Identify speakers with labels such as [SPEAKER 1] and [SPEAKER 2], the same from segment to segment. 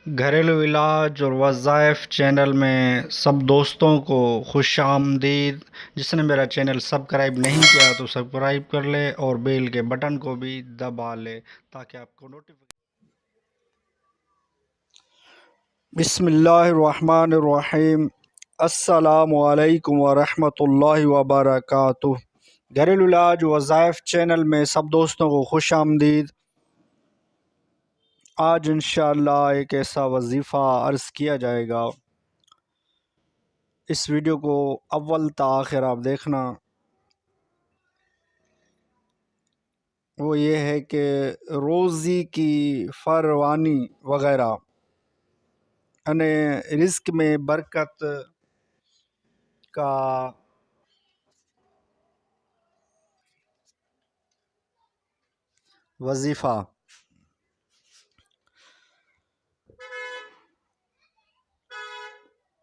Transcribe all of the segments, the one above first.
[SPEAKER 1] گھریلو علاج اور وظائف چینل میں سب دوستوں کو خوش آمدید۔ جس نے میرا چینل سبسکرائب نہیں کیا تو سبسکرائب کر لے اور بیل کے بٹن کو بھی دبا لے تاکہ آپ کو نوٹیفیکیشن۔ بسم اللہ الرحمن الرحیم۔ السلام علیکم ورحمۃ اللہ وبرکاتہ۔ گھریلو علاج وظائف چینل میں سب دوستوں کو خوش آمدید۔ آج انشاءاللہ ایک ایسا وظیفہ عرض کیا جائے گا، اس ویڈیو کو اول تا آخر آپ دیکھنا۔ وہ یہ ہے کہ روزی کی فراوانی وغیرہ، یعنی رزق میں برکت کا وظیفہ۔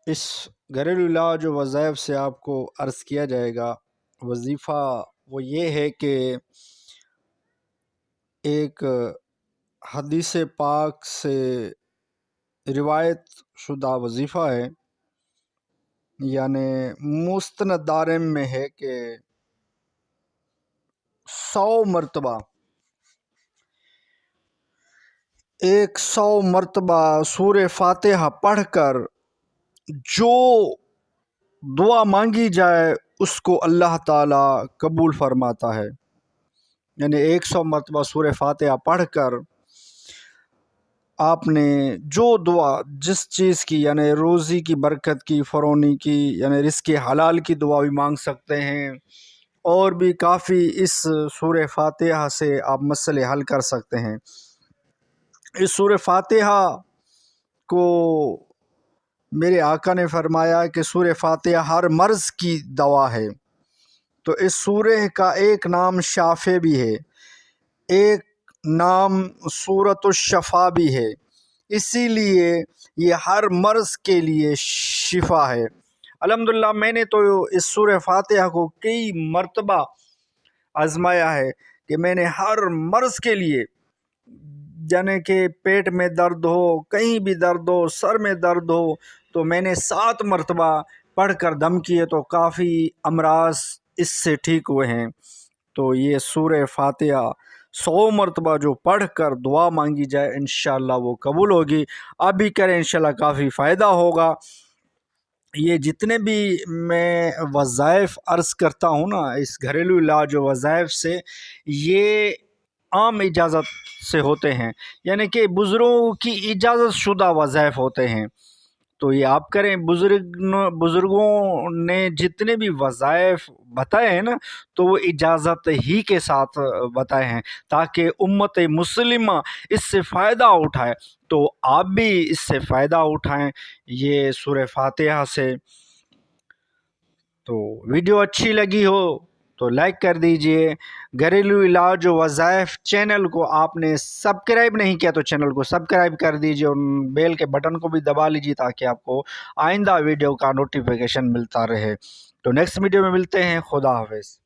[SPEAKER 1] اس گھریلو علاج و وظائف سے آپ کو عرض کیا جائے گا وظیفہ وہ یہ ہے کہ ایک حدیث پاک سے روایت شدہ وظیفہ ہے، یعنی مستند دارم میں ہے کہ 100 مرتبہ 100 مرتبہ سورہ فاتحہ پڑھ کر جو دعا مانگی جائے اس کو اللہ تعالیٰ قبول فرماتا ہے۔ یعنی 100 مرتبہ سورہ فاتحہ پڑھ کر آپ نے جو دعا جس چیز کی، یعنی روزی کی برکت کی، فروانی کی، یعنی رزق حلال کی دعا بھی مانگ سکتے ہیں، اور بھی کافی اس سورہ فاتحہ سے آپ مسئلے حل کر سکتے ہیں۔ اس سورہ فاتحہ کو میرے آقا نے فرمایا کہ سورہ فاتحہ ہر مرض کی دوا ہے، تو اس سورہ کا ایک نام شافع بھی ہے، ایک نام سورۃ الشفا بھی ہے، اسی لیے یہ ہر مرض کے لیے شفا ہے۔ الحمدللہ میں نے تو اس سورہ فاتحہ کو کئی مرتبہ آزمایا ہے کہ میں نے ہر مرض کے لیے، یعنی کہ پیٹ میں درد ہو، کہیں بھی درد ہو، سر میں درد ہو، تو میں نے 7 مرتبہ پڑھ کر دم کیے تو کافی امراض اس سے ٹھیک ہوئے ہیں۔ تو یہ سورہ فاتحہ 100 مرتبہ جو پڑھ کر دعا مانگی جائے انشاءاللہ وہ قبول ہوگی۔ آپ بھی کریں، انشاءاللہ کافی فائدہ ہوگا۔ یہ جتنے بھی میں وظائف عرض کرتا ہوں نا، اس گھریلو علاج و وظائف سے، یہ عام اجازت سے ہوتے ہیں، یعنی کہ بزرگوں کی اجازت شدہ وظائف ہوتے ہیں، تو یہ آپ کریں۔ بزرگوں نے جتنے بھی وظائف بتائے ہیں نا، تو وہ اجازت ہی کے ساتھ بتائے ہیں تاکہ امت مسلمہ اس سے فائدہ اٹھائے، تو آپ بھی اس سے فائدہ اٹھائیں یہ سورہ فاتحہ سے۔ تو ویڈیو اچھی لگی ہو تو لائک کر دیجئے۔ گھریلو علاج و وظائف چینل کو آپ نے سبسکرائب نہیں کیا تو چینل کو سبسکرائب کر دیجئے اور بیل کے بٹن کو بھی دبا لیجئے تاکہ آپ کو آئندہ ویڈیو کا نوٹیفیکیشن ملتا رہے۔ تو نیکسٹ ویڈیو میں ملتے ہیں۔ خدا حافظ۔